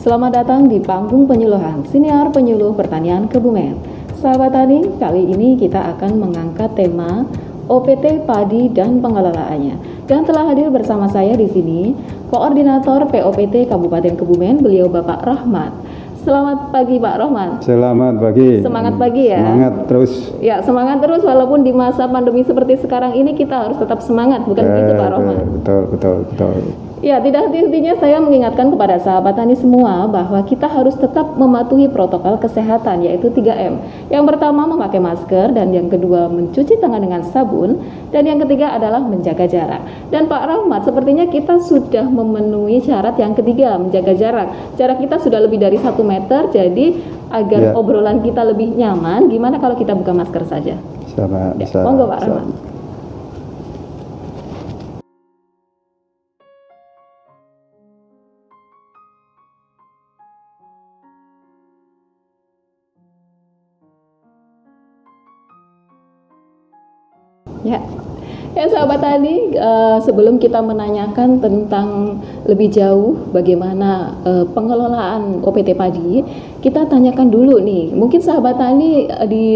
Selamat datang di panggung penyuluhan Senior Penyuluh Pertanian Kebumen. Sahabat tani, kali ini kita akan mengangkat tema OPT padi dan pengelolaannya. Dan telah hadir bersama saya di sini Koordinator POPT Kabupaten Kebumen, beliau Bapak Rahmat. Selamat pagi Pak Rahmat. Selamat pagi. Semangat pagi ya. Semangat terus. Ya, semangat terus walaupun di masa pandemi seperti sekarang ini kita harus tetap semangat, bukan begitu Pak Rahmat? Betul. Ya, tidak henti-hentinya saya mengingatkan kepada sahabat tani semua bahwa kita harus tetap mematuhi protokol kesehatan, yaitu 3M. Yang pertama memakai masker, dan yang kedua mencuci tangan dengan sabun, dan yang ketiga adalah menjaga jarak. Dan Pak Rahmat, sepertinya kita sudah memenuhi syarat yang ketiga, menjaga jarak. Jarak kita sudah lebih dari 1 meter, jadi agar obrolan kita lebih nyaman, gimana kalau kita buka masker saja? Monggo Pak Rahmat. Ya sahabat tani, sebelum kita menanyakan tentang lebih jauh bagaimana pengelolaan OPT padi, kita tanyakan dulu nih, mungkin sahabat tani di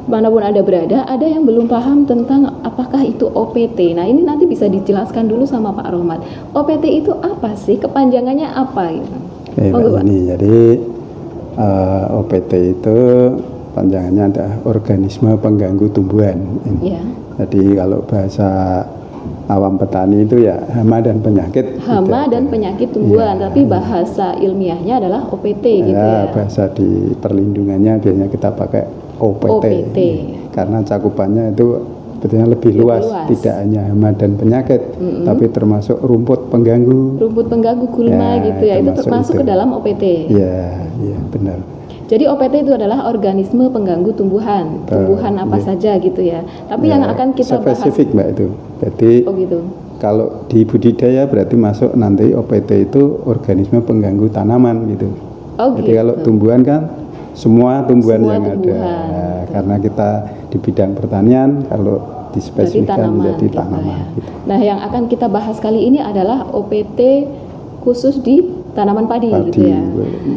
manapun Anda berada, ada yang belum paham tentang apakah itu OPT. Nah, ini nanti bisa dijelaskan dulu sama Pak Rahmat. OPT itu apa sih? Kepanjangannya apa? Jadi OPT itu panjangannya adalah organisme pengganggu tumbuhan. Ya. Jadi kalau bahasa awam petani itu ya hama dan penyakit. Hama dan penyakit tumbuhan, tapi bahasa ilmiahnya adalah OPT gitu ya. Bahasa di perlindungannya biasanya kita pakai OPT. Karena cakupannya itu sebetulnya lebih luas, tidak hanya hama dan penyakit, tapi termasuk rumput pengganggu. Rumput pengganggu gulma gitu ya, itu termasuk ke dalam OPT. Iya, benar. Jadi OPT itu adalah organisme pengganggu tumbuhan, tumbuhan apa saja gitu ya. Tapi yang akan kita bahas spesifik Mbak itu. Jadi kalau di budidaya berarti masuk nanti OPT itu organisme pengganggu tanaman gitu. Jadi kalau tumbuhan kan semua tumbuhan yang ada. Nah, karena kita di bidang pertanian, kalau dispesifikkan menjadi tanaman. Gitu. Nah, yang akan kita bahas kali ini adalah OPT khusus di tanaman padi gitu ya.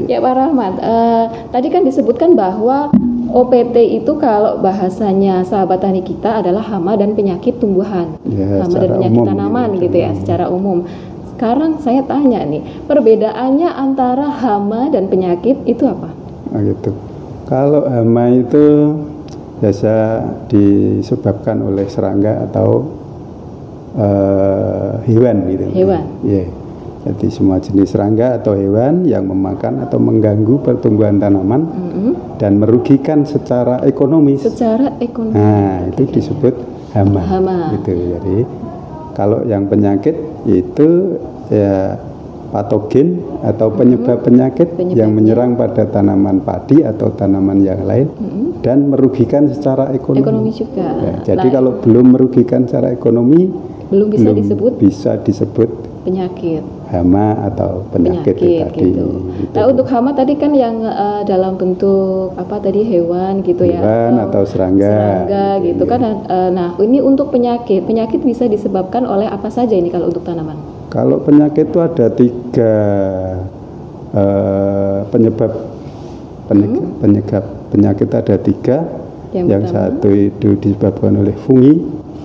Ya Pak Rahmat, tadi kan disebutkan bahwa OPT itu kalau bahasanya sahabat tani kita adalah hama dan penyakit tumbuhan, hama dan penyakit tanaman gitu ya, secara umum. Sekarang saya tanya nih, perbedaannya antara hama dan penyakit itu apa? Gitu. Kalau hama itu biasa disebabkan oleh serangga atau hewan gitu. Hewan. Jadi semua jenis serangga atau hewan yang memakan atau mengganggu pertumbuhan tanaman dan merugikan secara ekonomis. Nah, itu disebut hama. Gitu. Jadi kalau yang penyakit itu ya patogen atau penyebab penyakit yang menyerang pada tanaman padi atau tanaman yang lain dan merugikan secara ekonomi juga. Jadi kalau belum merugikan secara ekonomi belum bisa disebut penyakit, hama atau penyakit tadi. Gitu. Nah, untuk hama tadi kan yang dalam bentuk apa tadi, hewan gitu ya, hewan atau serangga gitu kan. Nah, ini untuk penyakit bisa disebabkan oleh apa saja ini kalau untuk tanaman? Kalau penyakit itu ada 3 penyebab penyakit ada 3. Yang satu itu disebabkan oleh fungi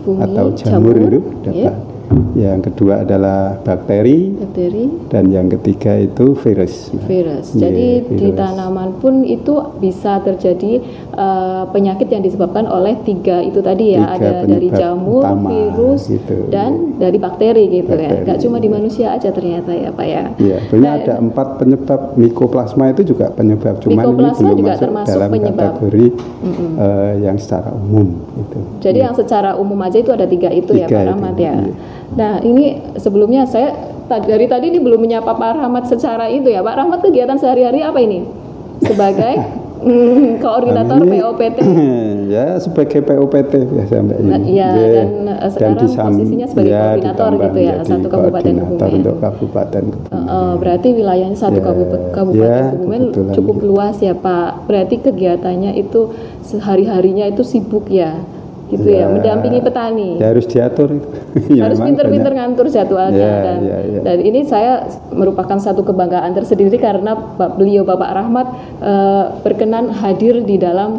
atau jamur itu dapat. Yang kedua adalah bakteri, dan yang ketiga itu virus. Jadi di tanaman pun itu bisa terjadi penyakit yang disebabkan oleh 3 itu tadi ya, ada dari jamur, virus, gitu, dan dari bakteri gitu ya. Gak cuma di manusia aja ternyata ya Pak ya. Iya, sebenarnya ada 4 penyebab. Mikoplasma itu juga penyebab, cuman ini belum masuk dalam kategori yang secara umum itu. Jadi yang secara umum aja itu ada 3 itu ya Pak Rahmat ya. Nah, ini sebelumnya saya dari tadi ini belum menyapa Pak Rahmat secara itu ya. Pak Rahmat, kegiatan sehari-hari apa ini? Sebagai koordinator POPT. Ya, sebagai POPT biasa Mbak ini. Iya, dan sekarang posisinya sebagai koordinator gitu ya, satu Kabupaten Kebumen. Untuk Kabupaten Kebumen. Berarti wilayahnya satu Kabupaten Kebumen cukup luas ya Pak. Berarti kegiatannya itu sehari-harinya itu sibuk ya. gitu ya, mendampingi petani. Ya harus diatur itu. Harus pinter-pinter ngatur jadwalnya dan ini saya merupakan satu kebanggaan tersendiri karena beliau Bapak Rahmat berkenan hadir di dalam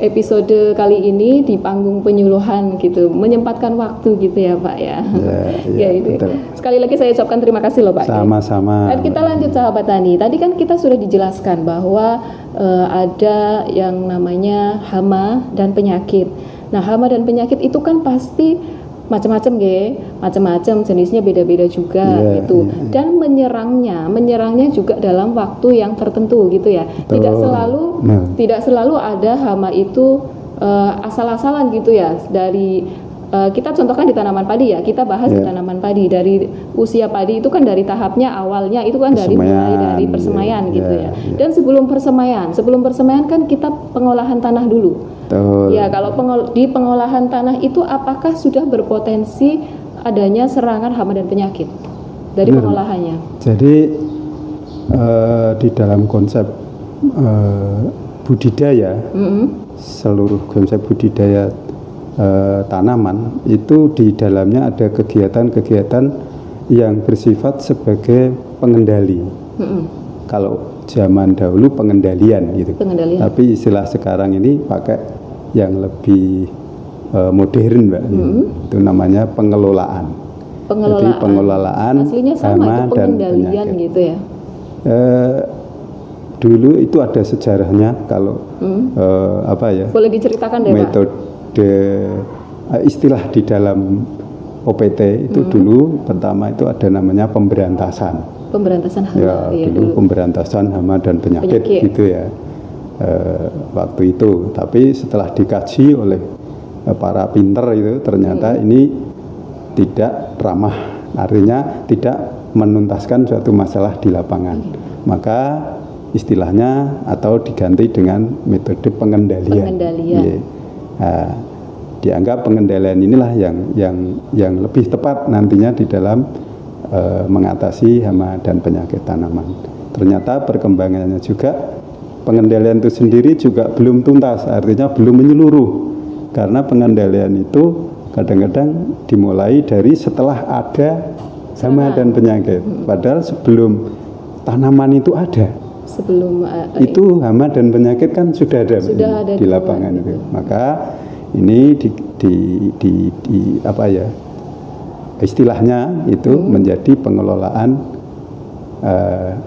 episode kali ini di panggung penyuluhan gitu, menyempatkan waktu gitu ya Pak ya. Ya itu. Sekali lagi saya ucapkan terima kasih loh Pak. Sama-sama. Dan kita lanjut sahabat tani. Tadi kan kita sudah dijelaskan bahwa ada yang namanya hama dan penyakit. Nah, hama dan penyakit itu kan pasti macam-macam macam-macam jenisnya beda-beda juga gitu. Dan menyerangnya juga dalam waktu yang tertentu gitu ya. Tidak selalu ada hama itu asal-asalan gitu ya. Dari kita contohkan di tanaman padi ya, kita bahas di tanaman padi. Dari usia padi itu kan dari tahapnya awalnya itu kan mulai dari persemaian gitu ya. Dan sebelum persemaian kan kita pengolahan tanah dulu. Ya, kalau di pengolahan tanah itu apakah sudah berpotensi adanya serangan hama dan penyakit dari pengolahannya? Jadi di dalam konsep budidaya, seluruh konsep budidaya tanaman itu di dalamnya ada kegiatan-kegiatan yang bersifat sebagai pengendali. Kalau zaman dahulu pengendalian gitu. Tapi istilah sekarang ini pakai yang lebih modern Mbak. Itu namanya pengelolaan. Jadi pengelolaan aslinya sama, itu pengendalian gitu ya. Dulu itu ada sejarahnya kalau boleh diceritakan deh metode istilah di dalam OPT itu dulu pertama itu ada namanya pemberantasan hama dulu pemberantasan hama dan penyakit gitu ya waktu itu. Tapi setelah dikaji oleh para pinter itu ternyata ini tidak ramah, artinya tidak menuntaskan suatu masalah di lapangan. Maka istilahnya atau diganti dengan metode pengendalian. Dianggap pengendalian inilah yang lebih tepat nantinya di dalam mengatasi hama dan penyakit tanaman. Ternyata perkembangannya juga pengendalian itu sendiri juga belum tuntas, artinya belum menyeluruh. Karena pengendalian itu kadang-kadang dimulai dari setelah ada hama dan penyakit. Padahal sebelum tanaman itu ada. Itu hama dan penyakit kan sudah ada di lapangan itu. Maka ini istilahnya itu menjadi pengelolaan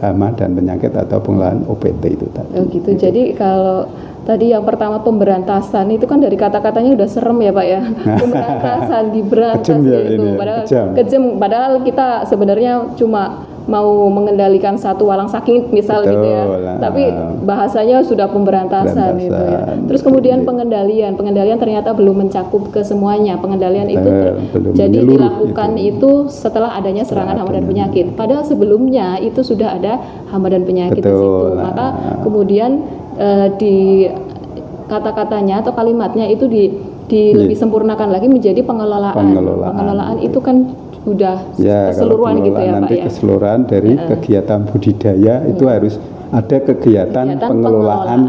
hama dan penyakit atau pengelolaan OPT itu tadi. Gitu. Jadi kalau tadi yang pertama pemberantasan itu kan dari kata-katanya udah serem ya Pak ya. Pemberantasan, diberantas gitu. Padahal kejam. Padahal kita sebenarnya cuma mau mengendalikan satu walang saking misal gitu ya. Tapi bahasanya sudah pemberantasan gitu ya. Terus kemudian pengendalian ternyata belum mencakup ke semuanya. Pengendalian itu jadi dilakukan itu setelah adanya serangan hama dan penyakit. Padahal sebelumnya itu sudah ada hama dan penyakit di situ. Maka kemudian di kata-katanya atau kalimatnya itu lebih sempurnakan lagi menjadi pengelolaan. Pengelolaan itu kan udah keseluruhan gitu ya Pak ya. Keseluruhan dari kegiatan budidaya itu harus ada kegiatan pengelolaan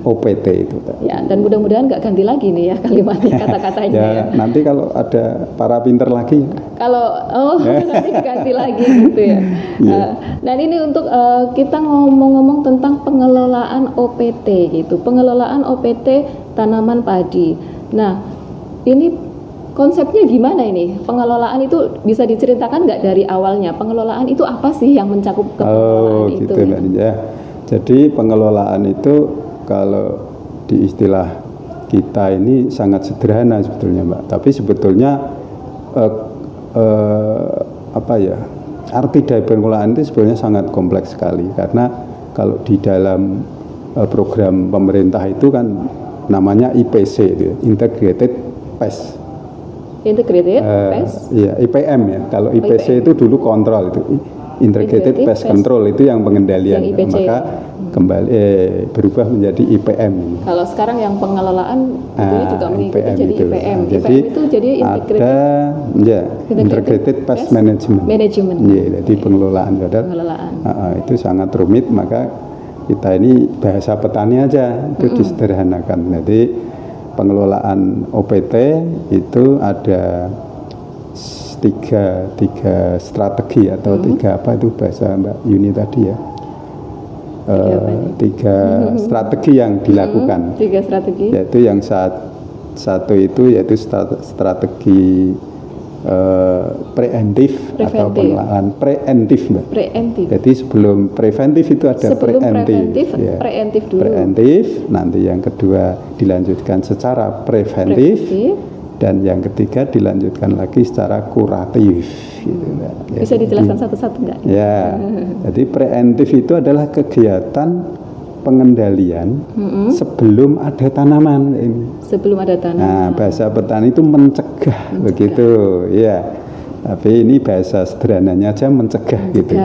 OPT itu. Ya, dan mudah-mudahan nggak ganti lagi nih ya kalimatnya, kata-katanya ya. Nanti kalau ada para pinter lagi. Nanti ganti lagi gitu ya. Dan ini untuk kita ngomong-ngomong tentang pengelolaan OPT gitu. Pengelolaan OPT tanaman padi. Nah, ini konsepnya gimana ini? Pengelolaan itu bisa diceritakan nggak dari awalnya? Pengelolaan itu apa sih yang mencakup pengelolaan itu? Mbak Ninja. Jadi pengelolaan itu kalau di istilah kita ini sangat sederhana sebetulnya Mbak. Tapi sebetulnya arti dari pengelolaan itu sebetulnya sangat kompleks sekali. Karena kalau di dalam program pemerintah itu kan namanya IPC, itu, Integrated Pest. IPM ya. Kalau IPC itu dulu kontrol, itu Integrated Pest Control itu yang pengendalian. Maka kembali berubah menjadi IPM. Kalau sekarang yang pengelolaan itu juga mengikuti jadi IPM. Jadi itu jadi Integrated Pest Management. Jadi pengelolaan. Itu sangat rumit, maka kita ini bahasa petani aja itu disederhanakan. Jadi pengelolaan OPT itu ada tiga strategi atau tiga apa itu bahasa Mbak Yuni tadi ya, tiga strategi yang dilakukan. Tiga strategi. Yaitu yang satu itu yaitu strategi preventif atau pengelolaan preventif, Mbak. Preventif. Jadi sebelum preventif itu ada preventif. Ya. Preventif dulu. Preventif, nanti yang kedua dilanjutkan secara preventif. Dan yang ketiga dilanjutkan lagi secara kuratif. Gitu, ya, bisa dijelaskan satu-satu nggak? Ya, jadi preventif itu adalah kegiatan pengendalian sebelum ada tanaman ini. Sebelum ada tanaman. Nah, bahasa petani itu mencegah. Begitu, ya. Tapi ini bahasa sederhananya aja mencegah. Gitu.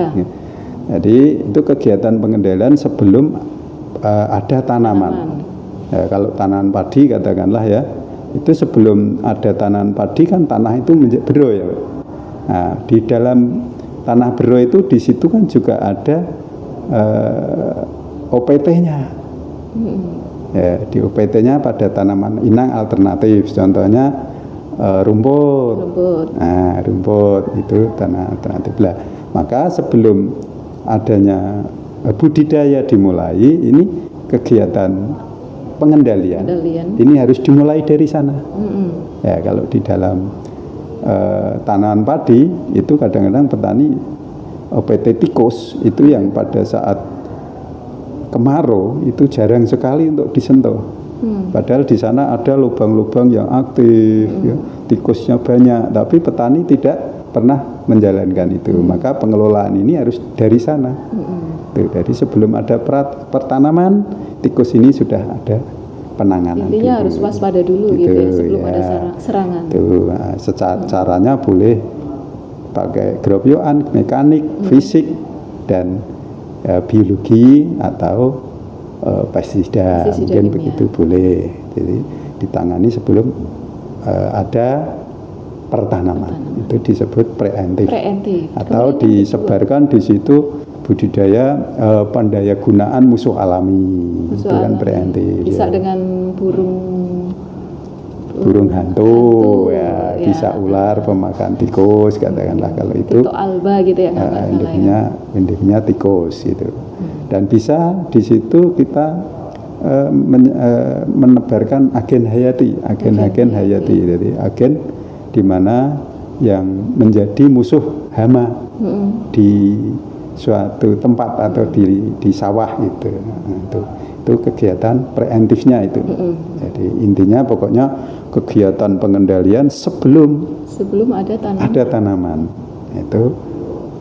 Jadi itu kegiatan pengendalian sebelum ada tanaman. Ya, kalau tanaman padi katakanlah ya. Itu sebelum ada tanaman padi kan tanah itu menjadi bero ya. Nah, di dalam tanah bero itu di situ kan juga ada OPT-nya. Ya, di OPT-nya pada tanaman inang alternatif, contohnya rumput. Nah, rumput itu tanah alternatif lah. Maka sebelum adanya budidaya dimulai, ini kegiatan pengendalian ini harus dimulai dari sana. Ya, kalau di dalam tanaman padi itu kadang-kadang petani OPT tikus itu yang pada saat kemarau itu jarang sekali untuk disentuh. Padahal di sana ada lubang-lubang yang aktif, ya, tikusnya banyak, tapi petani tidak pernah menjalankan itu. Maka pengelolaan ini harus dari sana. Jadi sebelum ada pertanaman, tikus ini sudah ada penanganan. Intinya harus waspada dulu gitu ya, sebelum ada serangan. Caranya boleh pakai geropyokan, mekanik, fisik, dan biologi atau pestisida. Mungkin begitu boleh. Jadi ditangani sebelum ada pertanaman. Itu disebut preventif. Atau disebarkan di situ budidaya pandaya gunaan musuh alami. Itu kan preventif. Bisa ya. Dengan burung hantu ya, bisa ular pemakan tikus katakanlah kalau itu. Tito alba gitu ya. Endemiknya tikus gitu. Dan bisa di situ kita menebarkan agen hayati, agen hayati. Jadi agen di mana yang menjadi musuh hama di suatu tempat atau di sawah itu. Nah, itu kegiatan preventifnya itu. Jadi intinya pokoknya kegiatan pengendalian sebelum ada tanaman itu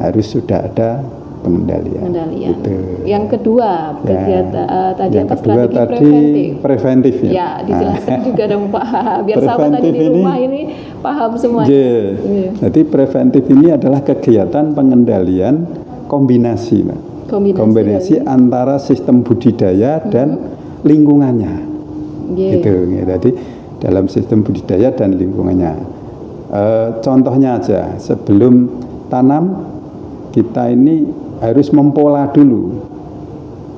harus sudah ada pengendalian. Itu. Yang kedua kegiatan tadi preventif ya. Ya, dijelaskan juga dong Pak, biar sahabat tadi di rumah ini paham semua. Jadi preventif ini adalah kegiatan pengendalian kombinasi antara sistem budidaya dan lingkungannya. Gitu. Jadi dalam sistem budidaya dan lingkungannya. Contohnya aja, sebelum tanam kita ini harus mempola dulu.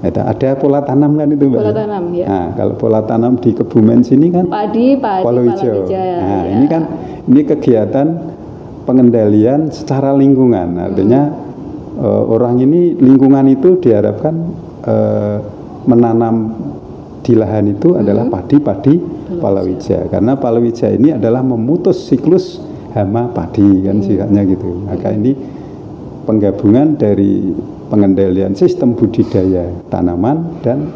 Ada pola tanam kan itu, Mbak. Pola tanam ya. Nah, kalau pola tanam di Kebumen sini kan padi palawija. Nah, ini kegiatan pengendalian secara lingkungan. Artinya orang ini lingkungan itu diharapkan menanam di lahan itu adalah padi palawija, karena palawija ini adalah memutus siklus hama padi kan sifatnya gitu. Maka ini penggabungan dari pengendalian sistem budidaya tanaman dan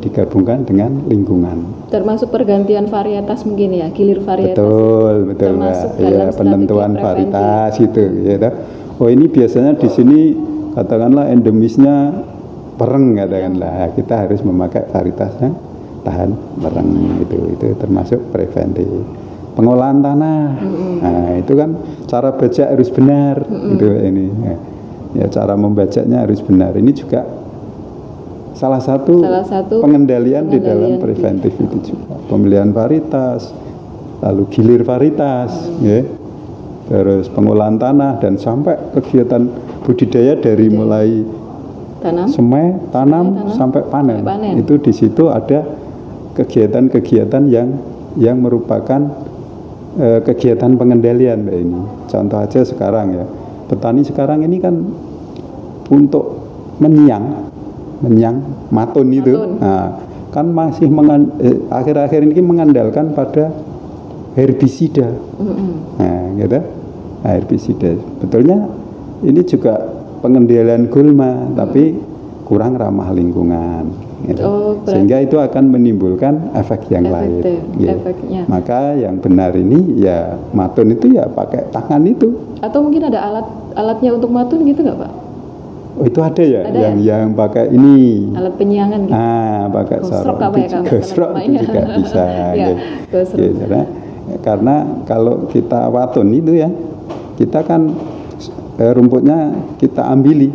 digabungkan dengan lingkungan. Termasuk pergantian varietas mungkin ya, gilir varietas. Betul ya, penentuan varietas itu ya. Oh ini biasanya di sini katakanlah endemisnya pereng katakanlah, kita harus memakai varietasnya tahan pereng itu termasuk preventif. Pengolahan tanah, nah itu kan cara bajak harus benar itu ini ya, cara membajaknya harus benar. Ini juga salah satu pengendalian di dalam preventif itu juga, pemilihan varietas, lalu gilir varietas ya. Terus pengolahan tanah dan sampai kegiatan budidaya dari mulai tanam sampai panen. Itu di situ ada kegiatan-kegiatan yang yang merupakan kegiatan pengendalian Mbak ini. Contoh aja sekarang ya, petani sekarang ini kan untuk menyiang matun itu, nah, kan masih akhir-akhir ini mengandalkan pada herbisida, nah, gitu, herbisida. Betulnya ini juga pengendalian gulma, tapi kurang ramah lingkungan, gitu. Sehingga itu akan menimbulkan efek yang lain. Gitu. Maka yang benar ini ya matun itu ya pakai tangan itu. Atau mungkin ada alatnya untuk matun gitu nggak Pak? Oh itu ada ya, ada yang pakai ini alat penyiangan gitu. Pakai sarung itu, gosrok itu juga bisa. Ya, gitu. Karena kalau kita watun itu ya, kita kan rumputnya kita ambili,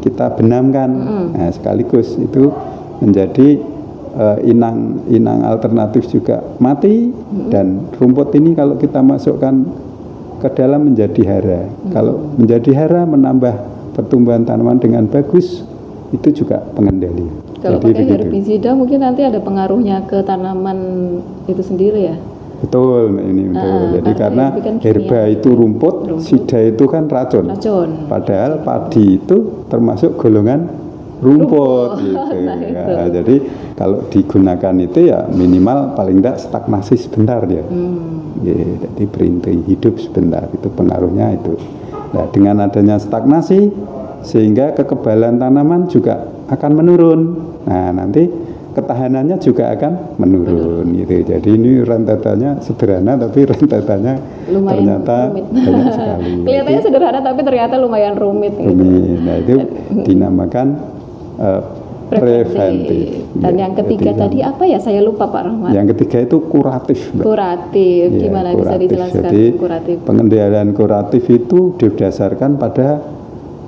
kita benamkan, nah, sekaligus itu menjadi inang alternatif juga mati, dan rumput ini kalau kita masukkan ke dalam menjadi hara. Kalau menjadi hara menambah pertumbuhan tanaman dengan bagus, itu juga pengendali. Kalau pakai herbisida mungkin nanti ada pengaruhnya ke tanaman itu sendiri ya? Betul, ini betul. Jadi karena herba itu rumput, sida itu kan racun. Padahal padi itu termasuk golongan rumput. Gitu. Nah, jadi kalau digunakan itu ya minimal paling tidak stagnasi sebentar dia. Jadi berhenti hidup sebentar, itu pengaruhnya itu. Nah, dengan adanya stagnasi sehingga kekebalan tanaman juga akan menurun. Nah, nanti ketahanannya juga akan menurun gitu. Jadi ini rentetannya sederhana tapi rentetannya lumayan ternyata rumit. Banyak sekali. Kelihatannya sederhana tapi ternyata lumayan rumit. Gitu. Nah, itu dinamakan preventif. Dan yang ketiga tadi apa ya? Saya lupa Pak Rahmat. Yang ketiga itu kuratif. Kuratif. Gimana kuratif. Bisa dijelaskan? Jadi, kuratif. Pengendalian kuratif itu didasarkan pada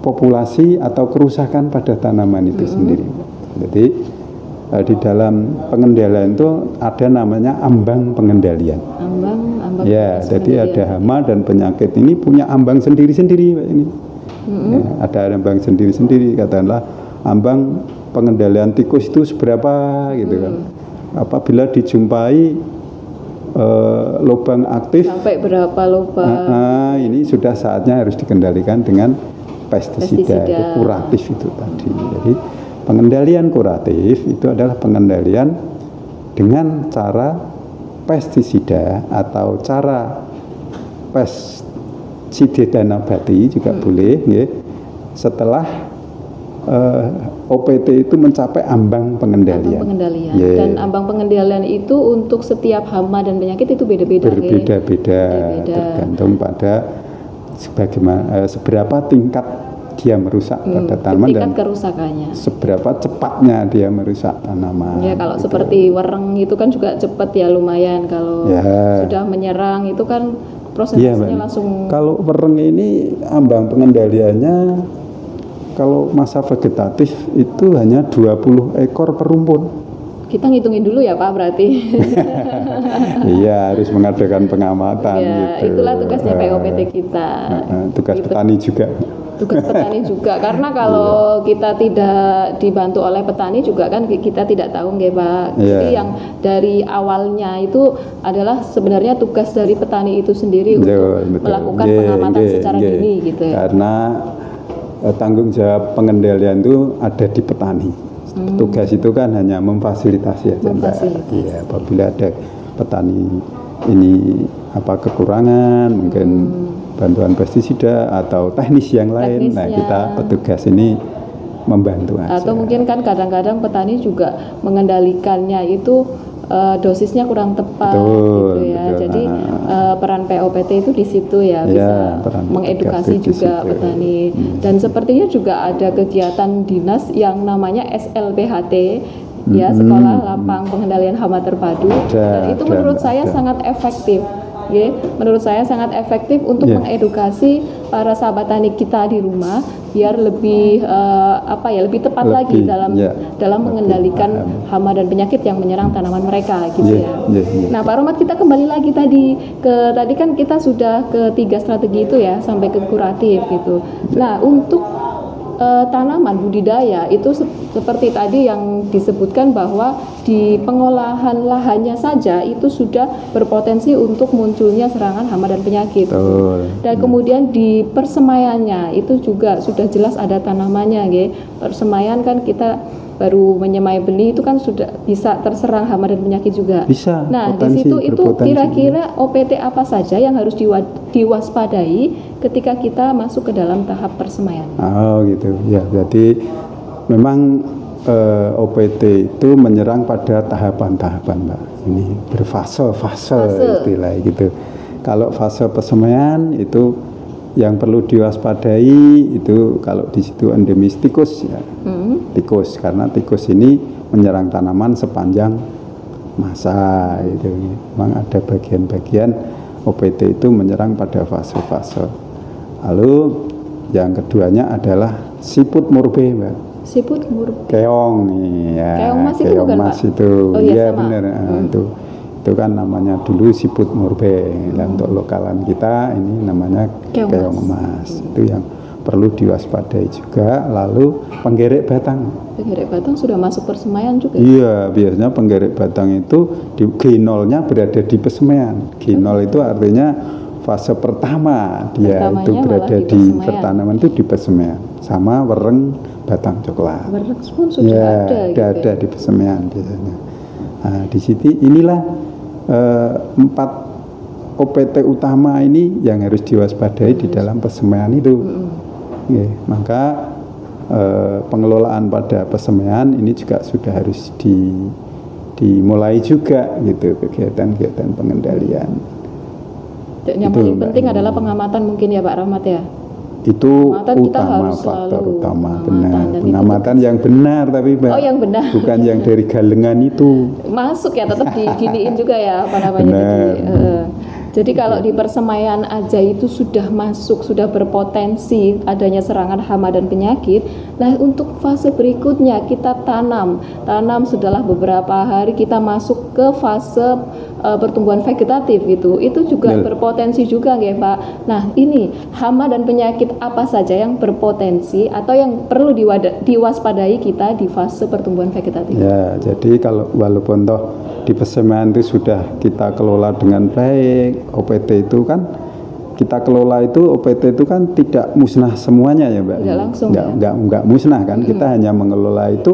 populasi atau kerusakan pada tanaman itu sendiri. Jadi di dalam pengendalian itu ada namanya ambang pengendalian. Ambang ya, jadi ada hama dan penyakit ini punya ambang sendiri-sendiri ini. Ya, ada ambang sendiri-sendiri, katakanlah ambang pengendalian tikus itu seberapa gitu kan. Apabila dijumpai lubang aktif sampai berapa lubang, ini sudah saatnya harus dikendalikan dengan pestisida. Itu kuratif itu tadi. Jadi pengendalian kuratif itu adalah pengendalian dengan cara pestisida atau cara pestisida nabati juga boleh ya, setelah OPT itu mencapai ambang pengendalian. Dan ambang pengendalian itu untuk setiap hama dan penyakit itu beda-beda. Berbeda-beda, tergantung pada seberapa tingkat dia merusak pada tanaman dan kerusakannya. Seberapa cepatnya dia merusak tanaman. Ya, kalau gitu. Seperti wereng itu kan juga cepat ya, lumayan. Kalau sudah menyerang itu kan prosesnya langsung. Kalau wereng ini ambang pengendaliannya kalau masa vegetatif itu hanya 20 ekor per rumpun. Kita ngitungin dulu ya Pak berarti. Iya, harus mengadakan pengamatan gitu. Itulah tugasnya POPT kita. Tugas petani juga. Tugas petani juga, karena kalau kita tidak dibantu oleh petani juga kan kita tidak tahu nggih Pak. Jadi yang dari awalnya itu adalah sebenarnya tugas dari petani itu sendiri untuk melakukan pengamatan secara dini gitu ya. Karena tanggung jawab pengendalian itu ada di petani. Tugas itu kan hanya memfasilitasi aja. Ya, apabila ada petani ini kekurangan, mungkin bantuan pestisida atau teknis yang lain, nah kita petugas ini membantu aja. Atau mungkin kan kadang-kadang petani juga mengendalikannya itu dosisnya kurang tepat. Betul. Jadi peran POPT itu di situ ya, bisa mengedukasi juga petani. Dan sepertinya juga ada kegiatan dinas yang namanya SLPHT, ya, Sekolah Lapang Pengendalian Hama Terpadu. Dan itu menurut saya sangat efektif. Menurut saya sangat efektif untuk mengedukasi para sahabat tani kita di rumah biar lebih lebih tepat lagi dalam mengendalikan hama dan penyakit yang menyerang tanaman mereka gitu ya. Nah, Pak Romat, kita kembali lagi tadi kan kita sudah ke 3 strategi itu ya, sampai ke kuratif gitu. Nah, untuk tanaman budidaya itu seperti tadi yang disebutkan bahwa di pengolahan lahannya saja itu sudah berpotensi untuk munculnya serangan hama dan penyakit. Dan kemudian di persemaiannya itu juga sudah jelas ada tanamannya, nggih. Persemaian kan kita baru menyemai benih itu kan sudah bisa terserang hama dan penyakit juga. Bisa. Nah, di situ itu kira-kira OPT apa saja yang harus diwaspadai ketika kita masuk ke dalam tahap persemaian? Oh gitu. Ya, jadi memang OPT itu menyerang pada tahapan-tahapan, Mbak. Ini berfase-fase istilah gitu. Kalau fase persemaian itu yang perlu diwaspadai itu kalau di situ endemis tikus ya. Tikus, karena tikus ini menyerang tanaman sepanjang masa itu. Memang ada bagian-bagian OPT itu menyerang pada fase-fase. Lalu yang keduanya adalah siput murbe, Mbak. Siput murbe. Keong nih ya. Keong mas itu keong bukan, mas Pak? itu. Oh, iya, benar. Itu kan namanya dulu siput murbe. Dan untuk lokalan kita ini namanya keong emas. Itu yang perlu diwaspadai juga. Lalu penggerek batang. Penggerek batang sudah masuk persemaian juga? Iya, biasanya penggerek batang itu G0-nya berada di persemaian. G0 itu artinya fase pertama dia itu berada di pertanaman itu di persemaian. Sama wereng batang coklat. Wereng pun sudah ada di persemaian biasanya. Nah, di sini inilah 4 OPT utama ini yang harus diwaspadai di dalam persemaian itu. Maka pengelolaan pada persemaian ini juga sudah harus dimulai juga gitu, kegiatan-kegiatan pengendalian. Yang paling penting adalah pengamatan mungkin ya Pak Rahmat ya. Itu utama, faktor utama, benar. Pengamatan yang benar tapi Mbak. Oh, yang benar. Bukan yang dari galengan itu. Masuk ya, tetap diginiin juga ya apa namanya. Jadi kalau di persemaian aja itu sudah masuk, sudah berpotensi adanya serangan hama dan penyakit. Nah, untuk fase berikutnya kita tanam setelah beberapa hari kita masuk ke fase pertumbuhan vegetatif gitu. Itu juga berpotensi juga nggih Pak. Nah, ini hama dan penyakit apa saja yang berpotensi atau yang perlu diwaspadai kita di fase pertumbuhan vegetatif? Ya, jadi kalau walaupun toh di persemaian itu sudah kita kelola dengan baik, OPT itu kan kita kelola itu, OPT itu kan tidak musnah semuanya ya Mbak. Tidak langsung enggak musnah kan. Kita hanya mengelola itu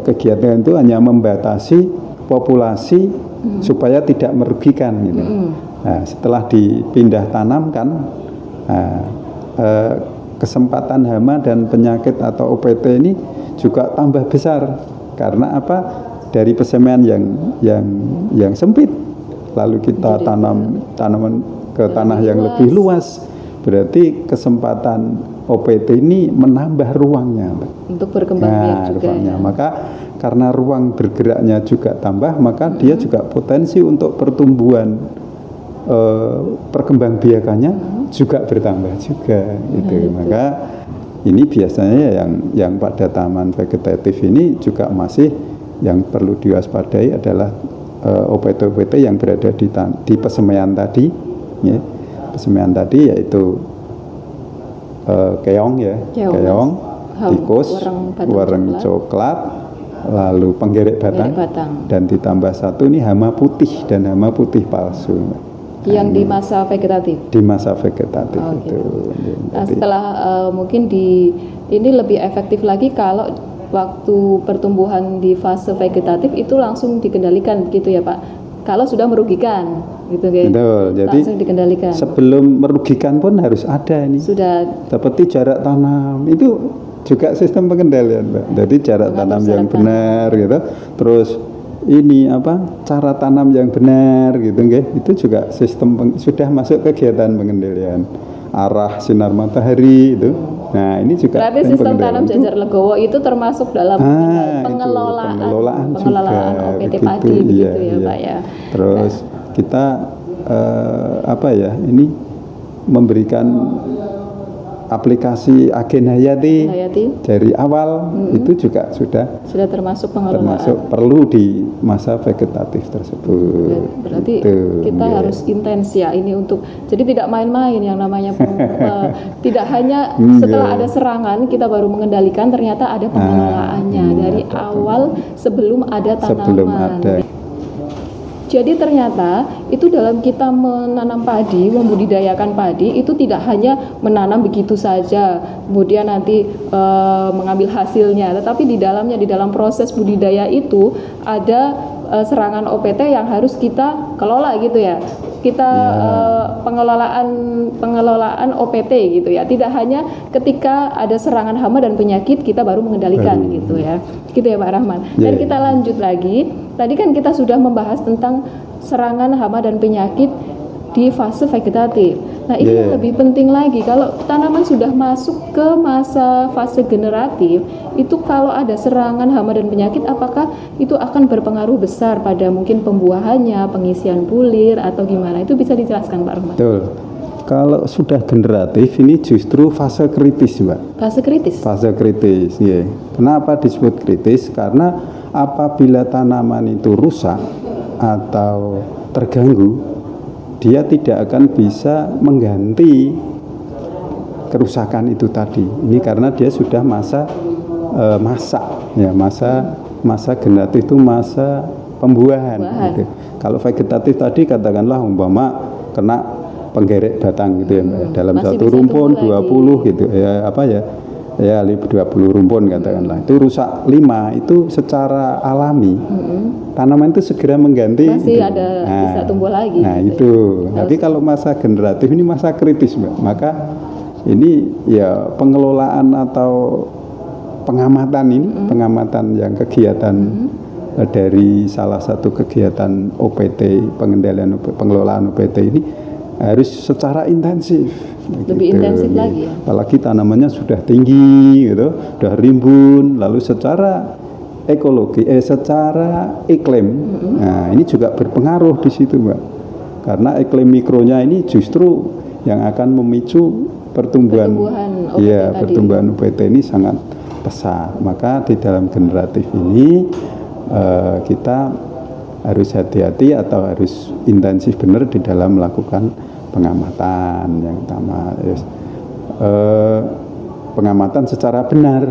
kegiatan itu hanya membatasi populasi supaya tidak merugikan gitu. Nah, setelah dipindah tanamkan, kesempatan hama dan penyakit atau OPT ini juga tambah besar karena apa? Dari persemaian yang sempit, lalu kita tanaman ke tanah yang lebih luas, berarti kesempatan OPT ini menambah ruangnya, Mbak. Untuk berkembang biak juga. Ya. Maka karena ruang bergeraknya juga tambah, maka dia juga potensi untuk pertumbuhan perkembangbiakannya juga bertambah juga, gitu. Maka ini biasanya yang pada taman vegetatif ini juga masih yang perlu diwaspadai adalah OPT-OPT yang berada di persemaian tadi, ya. Persemaian tadi yaitu keong, tikus, wereng coklat, lalu penggerek batang, dan ditambah satu ini hama putih dan hama putih palsu. Yang di masa vegetatif. Di masa vegetatif itu. Nah, setelah mungkin ini lebih efektif lagi kalau waktu pertumbuhan di fase vegetatif itu langsung dikendalikan gitu ya Pak. Kalau sudah merugikan gitu kan. Betul. Jadi langsung dikendalikan. Sebelum merugikan pun harus ada ini. Sudah. Seperti jarak tanam itu juga sistem pengendalian, Mbak. Jadi jarak tanam yang benar gitu. Terus ini cara tanam yang benar gitu nggih. Itu juga sistem sudah masuk kegiatan pengendalian. Arah sinar matahari itu. Nah, ini juga berarti sistem tanam Jajar Legowo itu termasuk dalam pengelolaan OPT padi begitu ya Pak ya. Terus kita ini memberikan aplikasi Agen Hayati dari awal itu juga sudah termasuk pengelolaan. Termasuk perlu di masa vegetatif tersebut. Berarti kita harus intens ya ini untuk jadi tidak main-main yang namanya tidak hanya setelah ada serangan kita baru mengendalikan, ternyata ada pengelolaannya dari awal sebelum ada tanaman. Jadi ternyata itu dalam kita menanam padi, membudidayakan padi itu tidak hanya menanam begitu saja, kemudian nanti mengambil hasilnya, tetapi di dalam proses budidaya itu ada serangan OPT yang harus kita kelola gitu ya. Kita pengelolaan OPT gitu ya. Tidak hanya ketika ada serangan hama dan penyakit kita baru mengendalikan gitu ya. Gitu ya Pak Rahman. Dan kita lanjut lagi. Tadi kan kita sudah membahas tentang serangan hama dan penyakit di fase vegetatif. Nah ini yang lebih penting lagi, kalau tanaman sudah masuk ke masa fase generatif, itu kalau ada serangan hama dan penyakit, apakah itu akan berpengaruh besar pada mungkin pembuahannya, pengisian bulir atau gimana? Itu bisa dijelaskan Pak Rahman? Betul. Kalau sudah generatif ini justru fase kritis Mbak. Fase kritis? Fase kritis, ya. Kenapa disebut kritis? Karena apabila tanaman itu rusak atau terganggu, dia tidak akan bisa mengganti kerusakan itu tadi. Ini karena dia sudah masa masa generatif itu masa pembuahan. Gitu. Kalau vegetatif tadi katakanlah umpama kena penggerek batang gitu ya Mbak. Dalam satu rumpun 20 gitu ya 20 rumpun katakanlah. Itu rusak 5 itu secara alami. Tanaman itu segera mengganti. Masih ada bisa tumbuh lagi. Nah gitu. Tapi kalau masa generatif ini masa kritis Mbak. Maka ini ya pengelolaan atau pengamatan ini, pengamatan yang kegiatan dari salah satu kegiatan OPT, pengelolaan OPT ini harus secara intensif. Lebih intensif lagi ya. Apalagi tanamannya sudah tinggi gitu, sudah rimbun, lalu secara ekologi, secara iklim, nah ini juga berpengaruh di situ Mbak. Karena iklim mikronya ini justru yang akan memicu pertumbuhan OPT ini sangat pesat. Maka di dalam generatif ini kita harus hati-hati atau harus intensif benar di dalam melakukan pengamatan yang utama. Pengamatan secara benar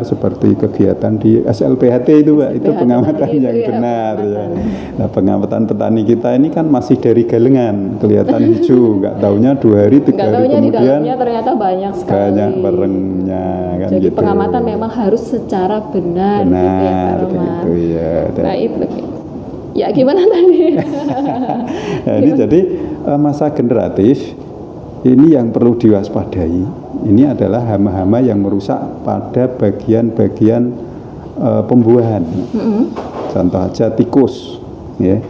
seperti kegiatan di SLPHT itu Pak, itu pengamatan yang benar ya. Nah pengamatan petani kita ini kan masih dari galengan, kelihatan hijau, nggak taunya 2 hari 3 hari kemudian ternyata banyak sekali. Banyak barengnya kan. Jadi gitu. pengamatan memang harus secara benar gitu ya. Nah itu ya gimana tadi? Nah, ini jadi masa generatif ini yang perlu diwaspadai. Ini adalah hama-hama yang merusak pada bagian-bagian pembuahan. Contoh aja tikus, ya.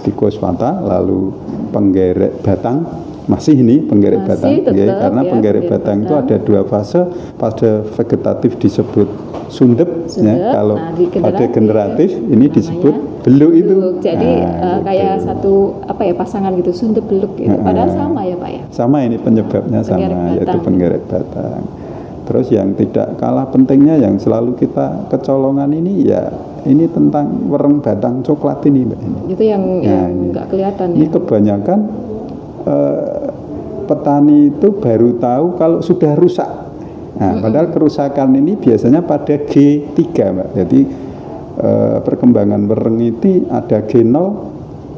Tikus mata, lalu penggerek batang. Masih ini penggerek batang, ya, karena penggerek batang itu ada 2 fase. Fase vegetatif disebut sundep. Ya. Kalau pada generatif ini disebut beluk itu. Jadi kayak satu pasangan gitu, sundep beluk gitu. Padahal sama ya Pak ya. Sama, ini penyebabnya sama, yaitu penggerek batang. Terus yang tidak kalah pentingnya yang selalu kita kecolongan ini ya ini tentang wereng batang coklat ini Mbak. Itu yang nggak kelihatan ini ya. Ini kebanyakan petani itu baru tahu kalau sudah rusak. Nah, padahal kerusakan ini biasanya pada G3 Mbak. Jadi perkembangan wereng itu ada G0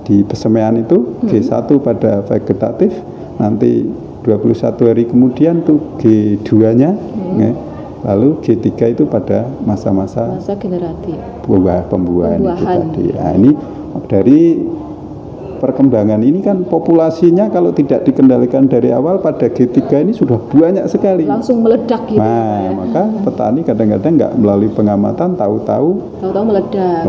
di pesemaian itu, G1 pada vegetatif, nanti 21 hari kemudian tuh G2-nya, ya. Lalu G3 itu pada masa generatif. Pembuahan itu tadi. Nah, ini dari perkembangan ini kan populasinya kalau tidak dikendalikan dari awal pada G3 ini sudah banyak sekali. Langsung meledak gitu. Nah, maka petani kadang-kadang nggak melalui pengamatan tahu-tahu meledak,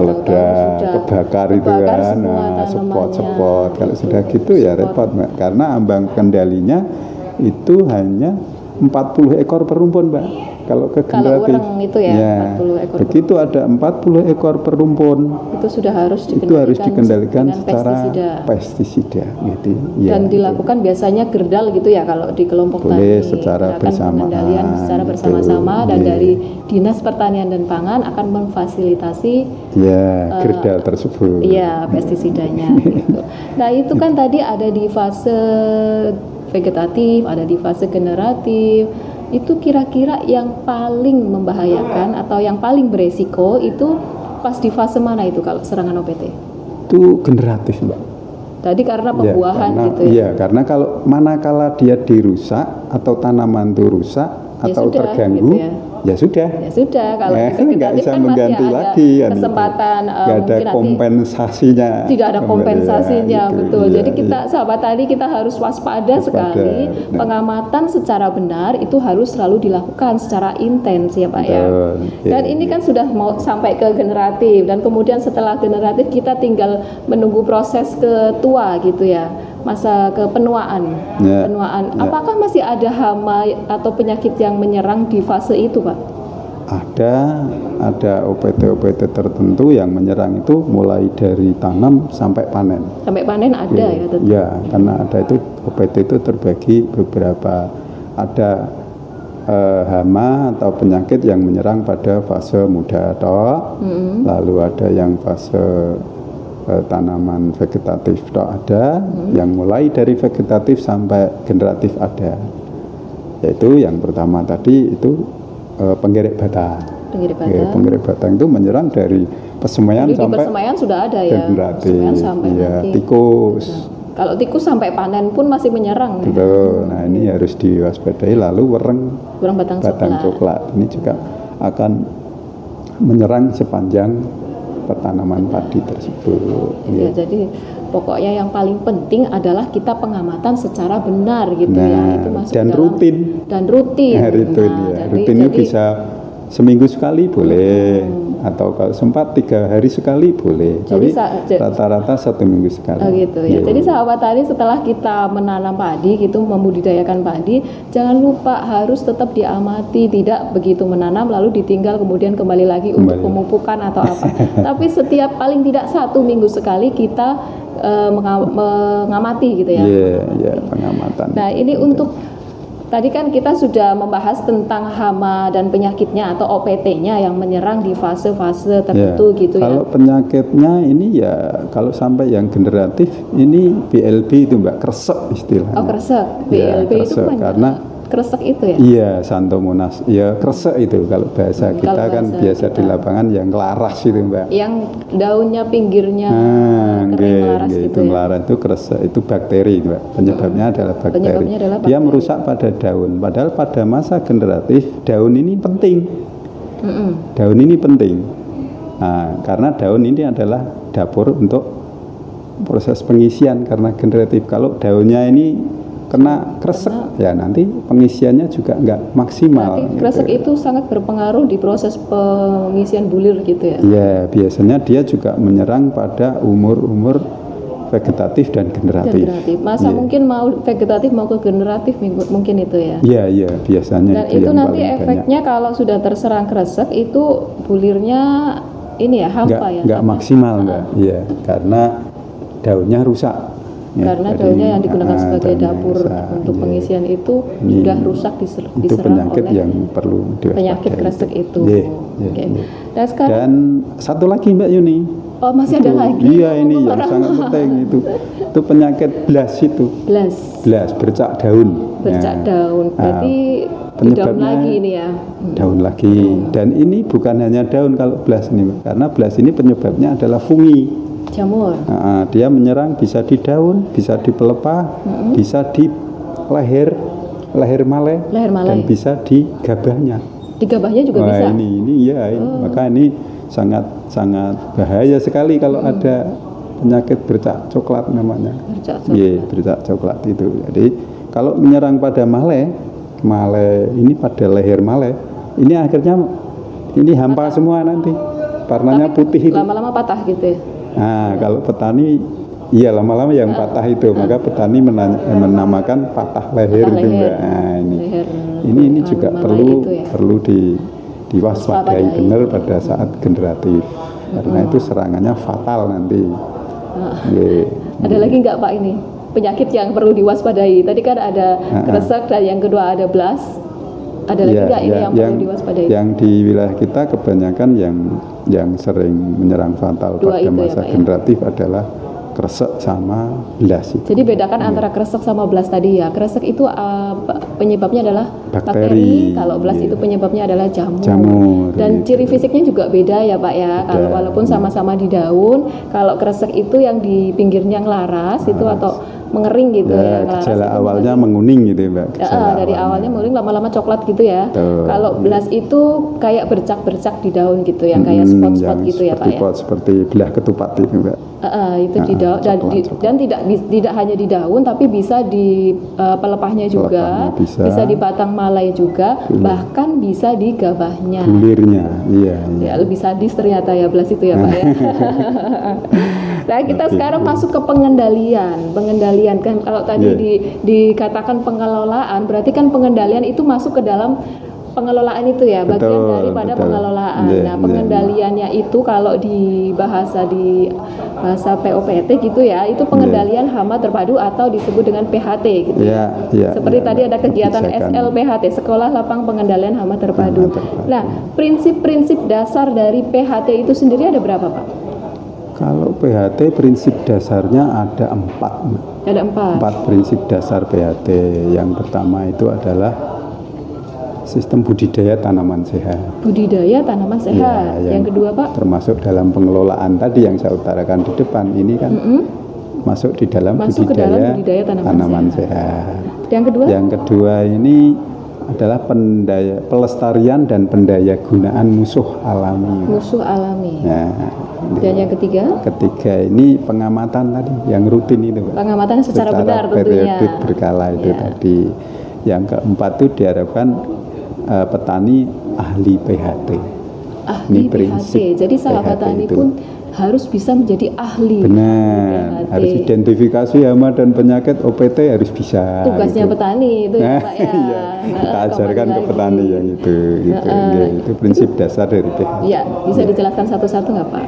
kebakar itu kan. Nah, sepot. Kalau sudah gitu ya repot, Mbak. Karena ambang kendalinya itu hanya 40 ekor per rumpun, Mbak. Kalau ke Kalau generatif, ureng itu ya, 40 ekor begitu ada 40 ekor per rumpun, itu sudah harus dikendalikan dengan secara pestisida gitu. Dan dilakukan biasanya gerdal gitu ya kalau di kelompok boleh tani. secara bersamaan. Pengendalian secara bersama-sama dan dari Dinas Pertanian dan Pangan akan memfasilitasi gerdal tersebut. Iya, pestisidanya gitu. Nah, itu kan tadi ada di fase vegetatif, ada di fase generatif. Itu kira-kira yang paling membahayakan atau yang paling beresiko itu pas di fase mana itu kalau serangan OPT? Itu generatif, Mbak. Tadi karena pembuahan gitu ya? Iya, karena kalau manakala dia dirusak atau tanaman itu rusak atau sudah, terganggu, gitu ya sudah. Ya sudah, kalau nggak bisa kan mengganti masih lagi ada kesempatan nggak ada kompensasinya. Tidak ada kompensasinya, gitu, betul. Jadi kita sahabat tadi kita harus waspada sekali. Pengamatan secara benar itu harus selalu dilakukan secara intens ya Pak ya. Dan ini kan sudah mau sampai ke generatif dan kemudian setelah generatif kita tinggal menunggu proses ketua gitu ya. Masa kepenuaan, penuaan. Apakah masih ada hama atau penyakit yang menyerang di fase itu, Pak? Ada OPT tertentu yang menyerang itu mulai dari tanam sampai panen. Sampai panen ada ya? Tentu. Ya, karena ada itu OPT itu terbagi beberapa, ada hama atau penyakit yang menyerang pada fase muda lalu ada yang fase tanaman vegetatif ada, yang mulai dari vegetatif sampai generatif ada. Yaitu yang pertama tadi itu penggerek batang. Penggerek batang itu menyerang dari pesemaian sampai pesemaian sudah ada ya. Generatif. Tikus. Kalau tikus sampai panen pun masih menyerang. Betul. Nah, ini harus diwaspadai. Lalu wereng batang coklat. Ini juga akan menyerang sepanjang pertanaman padi tersebut. Ya, jadi pokoknya yang paling penting adalah kita pengamatan secara benar gitu ya. Itu masuk dan rutin. Rutin itu bisa seminggu sekali boleh, atau kalau sempat 3 hari sekali boleh. Jadi rata-rata 1 minggu sekali. Gitu ya. Jadi sahabat tani, setelah kita menanam padi gitu, membudidayakan padi, jangan lupa harus tetap diamati, tidak begitu menanam lalu ditinggal kemudian kembali lagi untuk pemupukan atau apa. Tapi setiap paling tidak 1 minggu sekali kita mengamati gitu ya. Iya, pengamatan. Nah, ini untuk tadi kan kita sudah membahas tentang hama dan penyakitnya atau OPT-nya yang menyerang di fase-fase tertentu gitu ya. Kalau penyakitnya ini ya, kalau sampai yang generatif ini BLB itu Mbak, kresek istilahnya. Oh, kresek. BLB itu karena kresek itu ya? Iya, Santomonas. Ya, kresek itu kalau bahasa kita kan biasa di lapangan yang ngelaras itu Mbak. Yang daunnya pinggirnya kering ngelaras gitu itu ya? Ngelaras itu kresek, itu bakteri Mbak. Penyebabnya adalah bakteri. Dia merusak pada daun. Padahal pada masa generatif daun ini penting. Daun ini penting. Nah, karena daun ini adalah dapur untuk proses pengisian karena generatif. Kalau daunnya ini kena kresek, ya nanti pengisiannya juga nggak maksimal. Berarti kresek itu sangat berpengaruh di proses pengisian bulir gitu ya? Ya, biasanya dia juga menyerang pada umur-umur vegetatif dan generatif. Masa mungkin mau vegetatif mau ke generatif mungkin itu ya? Iya, biasanya. Dan itu nanti efeknya banyak. Kalau sudah terserang kresek itu bulirnya ini ya hampa nggak maksimal Mbak. Iya, karena daunnya rusak. Karena daunnya yang digunakan sebagai dapur untuk pengisian itu sudah rusak diserang penyakit oleh yang perlu diwaspadai. Penyakit kresek itu. Dan sekarang, dan satu lagi Mbak Yuni. Oh, masih ada lagi. Iya, ini yang sangat penting itu penyakit blas itu. Blas bercak daun. Bercak daun. Berarti daun lagi ini ya. Daun lagi. Dan ini bukan hanya daun kalau blas ini, karena blas ini penyebabnya adalah fungi. Jamur. Dia menyerang bisa di daun, bisa di pelepah, bisa di leher male, dan bisa di gabahnya. Di gabahnya juga bisa. Ini. Maka ini sangat bahaya sekali kalau ada penyakit bercak coklat namanya. Bercak coklat itu. Jadi kalau menyerang pada male ini pada leher male, ini akhirnya ini hampa semua nanti. Warnanya putih itu. Lama-lama patah gitu ya. Nah, kalau petani Iya, lama-lama yang patah itu, maka petani menamakan patah leher itu, Mbak. Nah, ini juga perlu diwaspadai benar pada saat generatif, karena itu serangannya fatal nanti. Ada lagi nggak Pak ini penyakit yang perlu diwaspadai? Tadi kan ada kresek dan yang kedua ada blast. Ada lagi nggak ini yang perlu diwaspadai? Yang di wilayah kita kebanyakan yang sering menyerang fatal pada masa generatif adalah kresek sama blast. Jadi bedakan antara kresek sama blast tadi ya. Kresek itu penyebabnya adalah bakteri, kalau blast itu penyebabnya adalah jamur. Dan ciri fisiknya juga beda ya Pak ya. Kalau walaupun sama-sama di daun, kalau kresek itu yang di pinggirnya ngelaras itu atau mengering gitu ya. Gejala awalnya menguning gitu ya Mbak. Dari awalnya menguning, lama-lama coklat gitu ya. Kalau blast itu kayak bercak-bercak di daun gitu ya, kayak spot-spot gitu ya Pak ya. Seperti belah ketupat itu Mbak. Itu di daun dan tidak hanya di daun tapi bisa di pelepahnya juga, bisa di batang malai juga, bahkan bisa di gabahnya. Gulirnya, iya. Ya, lebih sadis ternyata ya blast itu ya Pak ya. Nah, kita sekarang masuk ke pengendalian kan, kalau tadi dikatakan pengelolaan, berarti kan pengendalian itu masuk ke dalam pengelolaan itu ya, bagian daripada pengelolaan. Nah, pengendaliannya itu kalau di bahasa POPT gitu ya, itu pengendalian hama terpadu atau disebut dengan PHT gitu. Seperti tadi ada kegiatan SLPHT, Sekolah Lapang Pengendalian Hama Terpadu. Nah, prinsip-prinsip dasar dari PHT itu sendiri ada berapa Pak? Kalau PHT prinsip dasarnya ada 4. Ada 4 prinsip dasar PHT. Yang pertama itu adalah sistem budidaya tanaman sehat. Budidaya tanaman sehat. Yang kedua Pak? Termasuk dalam pengelolaan tadi yang saya utarakan di depan ini kan masuk di dalam budidaya tanaman sehat. Yang kedua ini adalah pelestarian dan pendaya gunaan musuh alami. Dan yang ketiga? Ketiga ini pengamatan tadi yang rutin itu Pak. Pengamatan secara benar tentunya. Periodik berkala itu tadi. Yang keempat itu diharapkan petani ahli PHT. Ahli PHT. Jadi sahabat tani pun harus bisa menjadi ahli. Benar. Harus identifikasi hama dan penyakit OPT harus bisa. Tugasnya petani itu ya Pak ya. Kita ajarkan ke petani yang itu. Itu prinsip dasar dari PHT. Ya, bisa dijelaskan satu-satu nggak Pak?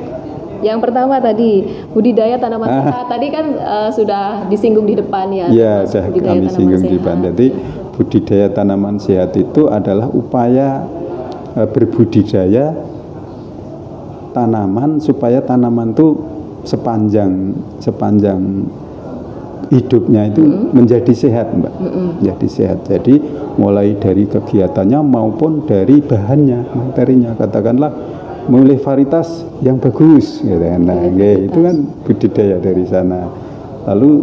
Yang pertama tadi budidaya tanaman sehat. Tadi kan sudah disinggung di depan ya. Iya, sudah kami singgung di depan. Jadi budidaya tanaman sehat itu adalah upaya berbudidaya tanaman supaya tanaman itu sepanjang hidupnya itu menjadi sehat Mbak. Menjadi sehat. Jadi mulai dari kegiatannya maupun dari bahannya, materinya. Katakanlah memilih varietas yang bagus gitu kan. Nah, itu kan budidaya dari sana. Lalu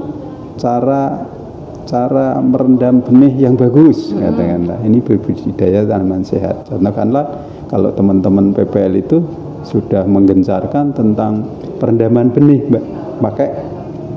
cara merendam benih yang bagus katakanlah. Ini berbudidaya tanaman sehat. Contohkanlah kalau teman-teman PPL itu sudah menggencarkan tentang perendaman benih Mbak, pakai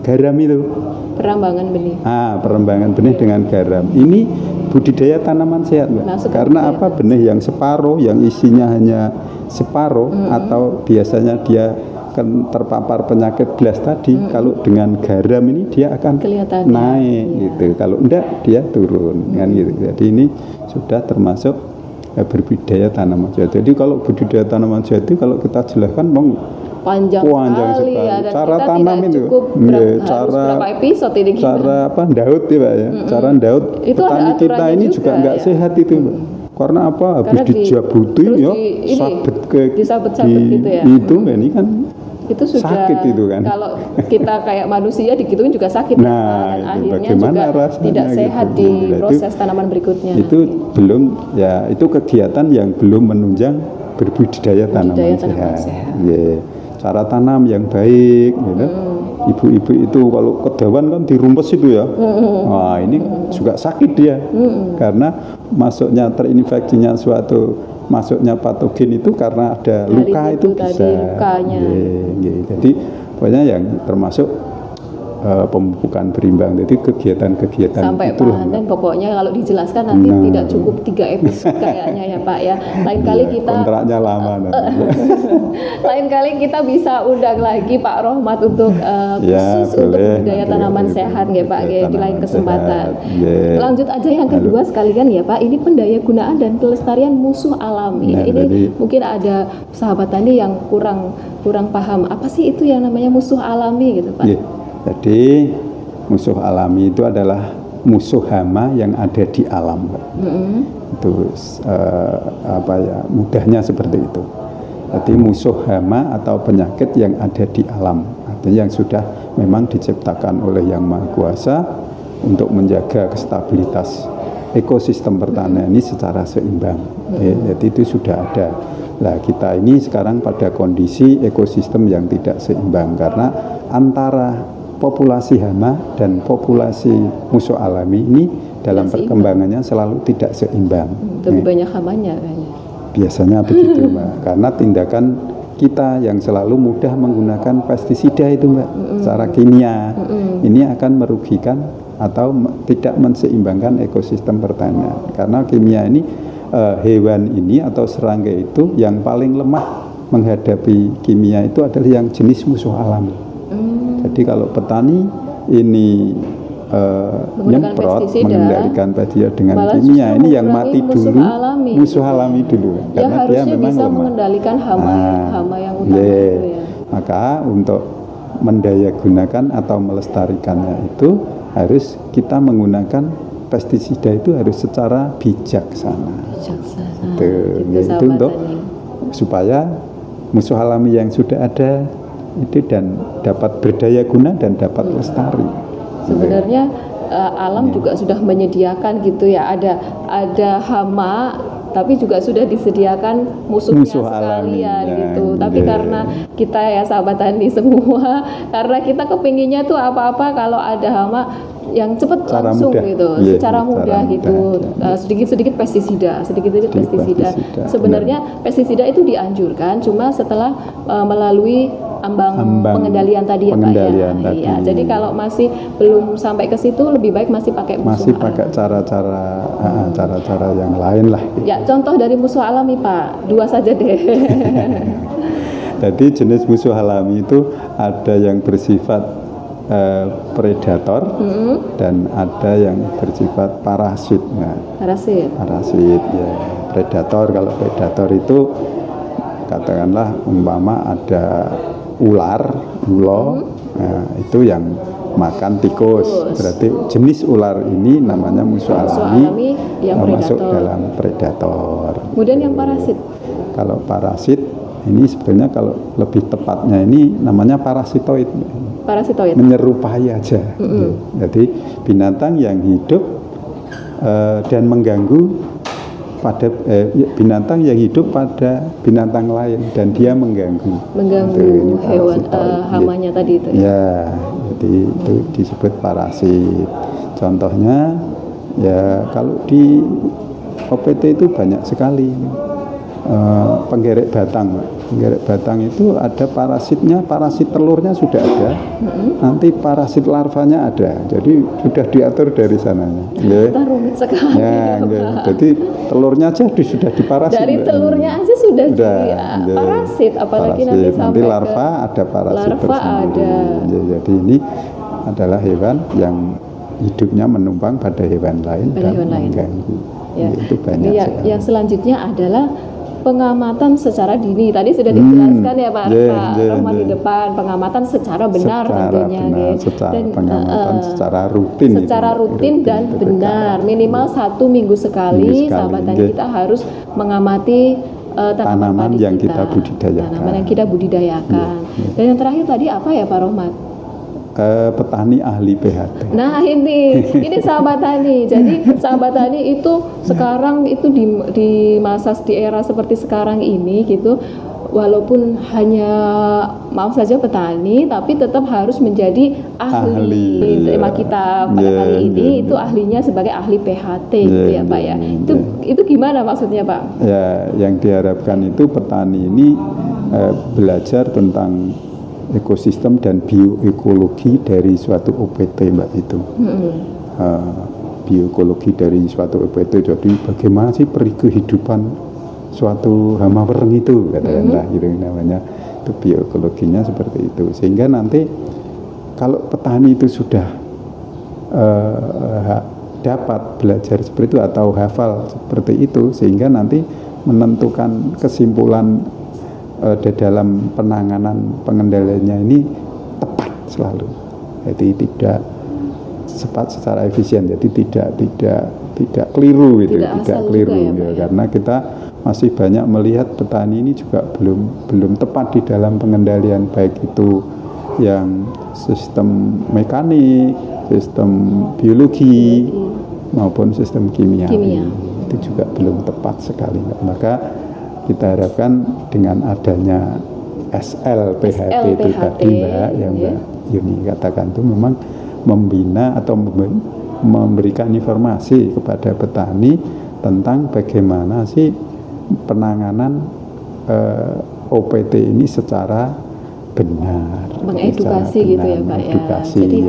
garam itu. Perambangan benih. Perambangan benih dengan garam. Ini budidaya tanaman sehat Mbak. Karena apa? Benih yang separuh, yang isinya hanya separuh atau biasanya dia kan terpapar penyakit blast tadi, kalau dengan garam ini dia akan naik gitu. Kalau enggak dia turun kan gitu. Jadi ini sudah termasuk berbudidaya tanaman sehat. Jadi kalau budidaya tanaman sehat itu kalau kita jelaskan panjang sekali ya, dan cara kita tanam tidak itu berapa episode ini cara daud ya Pak ya. Cara daud petani kita ini juga enggak sehat itu Mbak. Karena apa? Habis dijabuti ya sabet gitu ya. Itu ini kan itu sudah sakit itu kan. Kalau kita kayak manusia digituin juga sakit. Nah, dan akhirnya bagaimana juga rasanya tidak sehat gitu. di proses tanaman berikutnya. Itu belum ya, itu kegiatan yang belum menunjang berbudidaya tanaman sehat. Cara tanam yang baik gitu. Ibu-ibu itu kalau kedawan kan dirumpes itu ya. Nah, ini juga sakit dia. Karena masuknya patogen itu karena ada luka itu bisa. Lukanya. Jadi pokoknya yang termasuk pemupukan berimbang. Jadi kegiatan-kegiatan sampai panen pokoknya kalau dijelaskan nanti tidak cukup 3 episode kayaknya ya Pak ya. Lain kali kita kontraknya lama lain kali kita bisa undang lagi Pak Rohmat untuk khusus untuk budidaya tanaman sehat ya Pak ya, di lain kesempatan. Lanjut aja yang kedua sekalian ya Pak, ini pendaya gunaan dan pelestarian musuh alami. Ini mungkin ada sahabat tani yang kurang paham apa sih itu yang namanya musuh alami gitu Pak. Jadi musuh alami itu adalah musuh hama yang ada di alam. Itu mudahnya seperti itu. Jadi musuh hama atau penyakit yang ada di alam, artinya yang sudah memang diciptakan oleh Yang Maha Kuasa untuk menjaga kestabilitas ekosistem pertanian ini secara seimbang. Jadi itu sudah ada. Nah, kita ini sekarang pada kondisi ekosistem yang tidak seimbang karena antara populasi hama dan populasi musuh alami ini dalam perkembangannya selalu tidak seimbang. Lebih banyak hamanya kayaknya. Biasanya begitu Mbak, karena tindakan kita yang selalu mudah menggunakan pestisida itu Mbak, secara kimia, ini akan merugikan atau tidak menseimbangkan ekosistem pertanian. Karena kimia ini, hewan ini atau serangga itu yang paling lemah menghadapi kimia itu adalah yang jenis musuh alami. Jadi kalau petani ini nyemprot mengendalikan pestisida dengan kimia, ini yang mati dulu musuh alami dulu, ya, karena dia memang bisa lemah mengendalikan hama yang utama itu ya. Maka untuk mendayagunakan atau melestarikannya itu harus kita menggunakan pestisida itu harus secara bijaksana. Itu untuk supaya musuh alami yang sudah ada itu dan dapat berdaya guna dan dapat lestari. Sebenarnya alam juga sudah menyediakan gitu ya, ada hama tapi juga sudah disediakan musuhnya sekalian gitu. Tapi karena kita ya sahabat tani semua, karena kita kepinginnya tuh apa-apa kalau ada hama yang cepat langsung mudah. Gitu, secara mudah gitu. Sedikit-sedikit pestisida. Sebenarnya pestisida itu dianjurkan, cuma setelah melalui ambang pengendalian tadi ya Pak ya. Iya, jadi kalau masih belum sampai ke situ lebih baik masih pakai musuh. Masih pakai cara-cara yang lain lah. Gitu. Ya, contoh dari musuh alami Pak, 2 saja deh. Jadi jenis musuh alami itu ada yang bersifat predator dan ada yang bersifat parasit. Nah, parasit ya. Predator, kalau predator itu katakanlah umpama ada ular, nah, itu yang makan tikus. Berarti jenis ular ini namanya musuh alami yang masuk dalam predator. Kemudian yang parasit. Kalau parasit ini sebenarnya kalau lebih tepatnya ini namanya parasitoid. Menyerupai aja. Jadi binatang yang hidup dan mengganggu pada binatang yang hidup pada binatang lain dan dia mengganggu hewan hamanya tadi itu ya. Jadi itu disebut parasit. Contohnya ya kalau di OPT itu banyak sekali penggerek batang. Penggerek batang itu ada parasitnya, parasit telurnya sudah ada, nanti parasit larvanya ada, jadi sudah diatur dari sananya. Rumit sekali. Jadi telurnya aja sudah diparasit. Dari telurnya aja sudah parasit, apalagi nanti sampai larva ada parasit tersendiri. Jadi ini adalah hewan yang hidupnya menumpang pada hewan lain dan mengganggu. Itu banyak sekali. Yang selanjutnya adalah pengamatan secara dini. Tadi sudah dijelaskan ya Pak Rohmat di depan, pengamatan secara benar tentunya. Pengamatan secara rutin dan benar. Minimal 1 minggu sekali sahabat tani kita harus mengamati tanaman yang kita budidayakan. Dan yang terakhir tadi apa ya Pak Rohmat? Petani ahli PHT. Nah ini sahabat tani. Jadi sahabat tani itu sekarang itu di masa di era seperti sekarang ini gitu, walaupun hanya maaf saja petani, tapi tetap harus menjadi ahli. Tema kita pada kali ini itu ahlinya sebagai ahli PHT gitu ya Pak ya. Itu gimana maksudnya Pak? Ya, yang diharapkan itu petani ini belajar tentang ekosistem dan bioekologi dari suatu OPT Mbak itu. Bioekologi dari suatu OPT, jadi bagaimana sih kehidupan suatu hama wereng itu katakanlah gitu namanya, itu bioekologinya seperti itu. Sehingga nanti kalau petani itu sudah dapat belajar seperti itu atau hafal seperti itu, sehingga nanti menentukan kesimpulan di dalam penanganan pengendaliannya ini tepat selalu, jadi tidak cepat secara efisien, jadi tidak keliru gitu, tidak keliru ya, karena kita masih banyak melihat petani ini juga belum tepat di dalam pengendalian, baik itu yang sistem mekanik, sistem biologi maupun sistem kimia. Itu juga belum tepat sekali. Maka kita harapkan dengan adanya SLPHT itu tadi Mbak, yang Mbak Yuni katakan itu memang membina atau memberikan informasi kepada petani tentang bagaimana sih penanganan OPT ini secara benar, mengedukasi gitu ya Pak ya. Jadi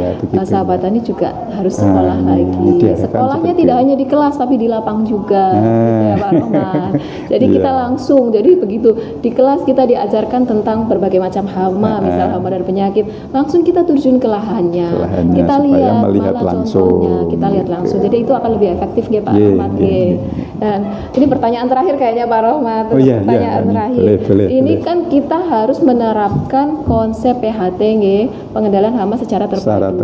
sahabat tani juga harus sekolah lagi. Sekolahnya tidak hanya di kelas tapi di lapang juga, gitu ya Pak Rohmat. Jadi kita langsung, jadi begitu di kelas kita diajarkan tentang berbagai macam hama, misal hama dan penyakit, langsung kita terjun ke lahannya kita lihat langsung, kita lihat langsung. Jadi itu akan lebih efektif ya Pak Rohmat. Dan ini pertanyaan terakhir kayaknya Pak Rohmat. Pertanyaan terakhir. Ini kan kita harus menerapkan konsep PHT pengendalian hama secara terpadu.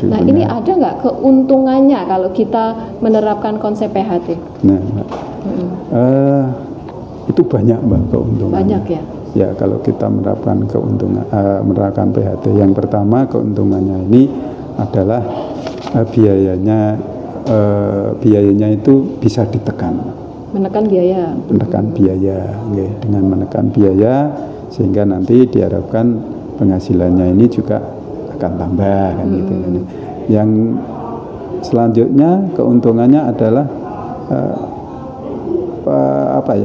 Nah, benar. Ini ada nggak keuntungannya kalau kita menerapkan konsep PHT? Nah, itu banyak Mbak keuntungannya. Banyak ya. Ya, kalau kita menerapkan menerapkan PHT, yang pertama keuntungannya ini adalah biayanya itu bisa ditekan. Menekan biaya. Dengan menekan biaya, sehingga nanti diharapkan penghasilannya ini juga akan tambah kan gitu. Yang selanjutnya keuntungannya adalah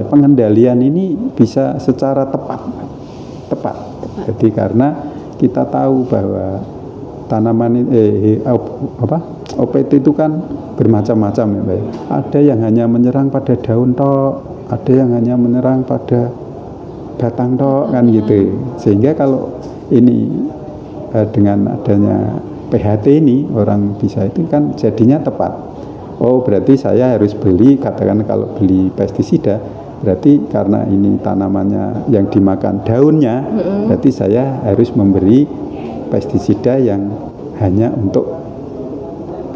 pengendalian ini bisa secara tepat. Jadi karena kita tahu bahwa tanaman OPT itu kan bermacam-macam ya Pak. Ada yang hanya menyerang pada daun tok, ada yang hanya menyerang pada batang tok kan gitu. Sehingga kalau ini dengan adanya PHT ini orang bisa itu kan jadinya tepat. Oh, berarti saya harus beli, katakan kalau beli pestisida, berarti karena ini tanamannya yang dimakan daunnya, berarti saya harus memberi pestisida yang hanya untuk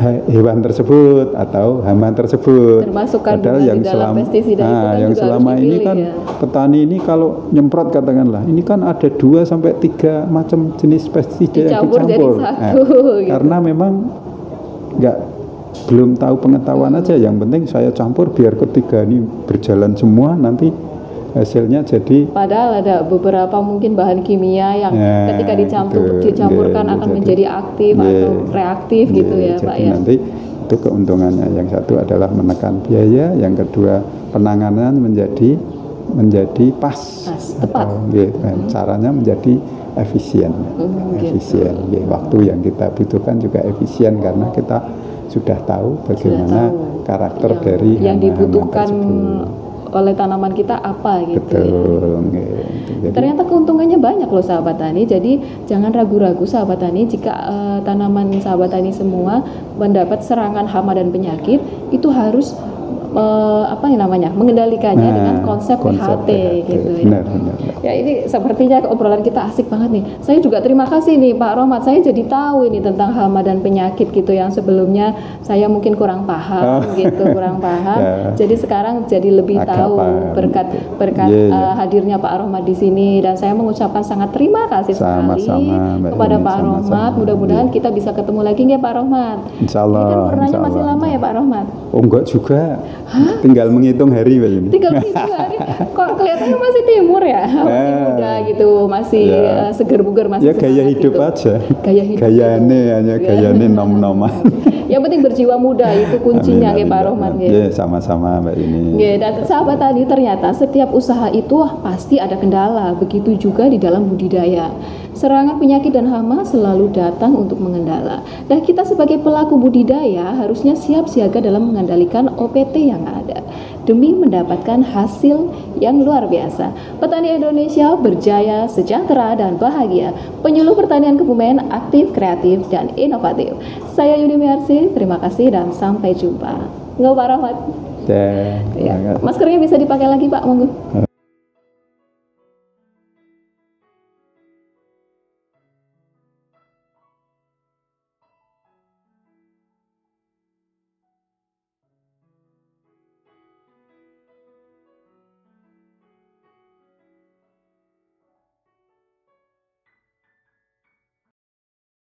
hewan tersebut atau hama tersebut. Padahal yang selama ini kan petani ini kalau nyemprot katakanlah ini kan ada 2 sampai 3 macam jenis pestisida yang dicampur. Karena memang belum tahu pengetahuan aja. Yang penting saya campur biar ketiga ini berjalan semua, nanti hasilnya jadi. Padahal ada beberapa mungkin bahan kimia yang ketika dicampurkan akan menjadi aktif atau reaktif gitu ya Pak ya. Nanti itu keuntungannya. Yang satu adalah menekan biaya, yang kedua penanganan menjadi pas tepat. Caranya menjadi efisien. Waktu yang kita butuhkan juga efisien karena kita sudah tahu bagaimana karakter dari yang dibutuhkan oleh tanaman kita apa gitu. Betul. Jadi, ternyata keuntungannya banyak loh sahabat tani. Jadi jangan ragu-ragu sahabat tani jika tanaman sahabat tani semua mendapat serangan hama dan penyakit, itu harus mengendalikannya dengan konsep PHT gitu ya. Benar. Ya, ini sepertinya obrolan kita asik banget nih. Saya juga terima kasih nih Pak Rohmat. Saya jadi tahu ini tentang hama dan penyakit gitu yang sebelumnya saya mungkin kurang paham kurang paham. Jadi sekarang jadi lebih tahu berkat hadirnya Pak Rohmat di sini, dan saya mengucapkan sangat terima kasih sekali kepada Pak Rohmat. Mudah-mudahan kita bisa ketemu lagi ya Pak Rohmat. Insyaallah. Ini kan warnanya masih lama ya Pak Rohmat? Oh, enggak juga. Tinggal menghitung hari Pak ini. Tinggal menghitung hari. Kok kelihatannya masih timur ya? Masih muda gitu. masih seger bugar, masih ya gaya hidup gitu. aja. Gaya hidup. Gayane hanya gayane nom-noman. Yang penting berjiwa muda itu kuncinya nggih Pak Rohmat nggih. Ya, sama-sama Mbak ini. Nggih, dan sahabat tani, ternyata setiap usaha itu pasti ada kendala, begitu juga di dalam budidaya. Serangan penyakit dan hama selalu datang untuk mengendala. Dan kita sebagai pelaku budidaya harusnya siap siaga dalam mengendalikan OPT yang ada demi mendapatkan hasil yang luar biasa. Petani Indonesia berjaya, sejahtera, dan bahagia. Penyuluh pertanian Kebumen aktif, kreatif, dan inovatif. Saya Yuni Miarsi, terima kasih dan sampai jumpa. Nggak Pak Rahmat? Ya. Maskernya bisa dipakai lagi Pak, monggo.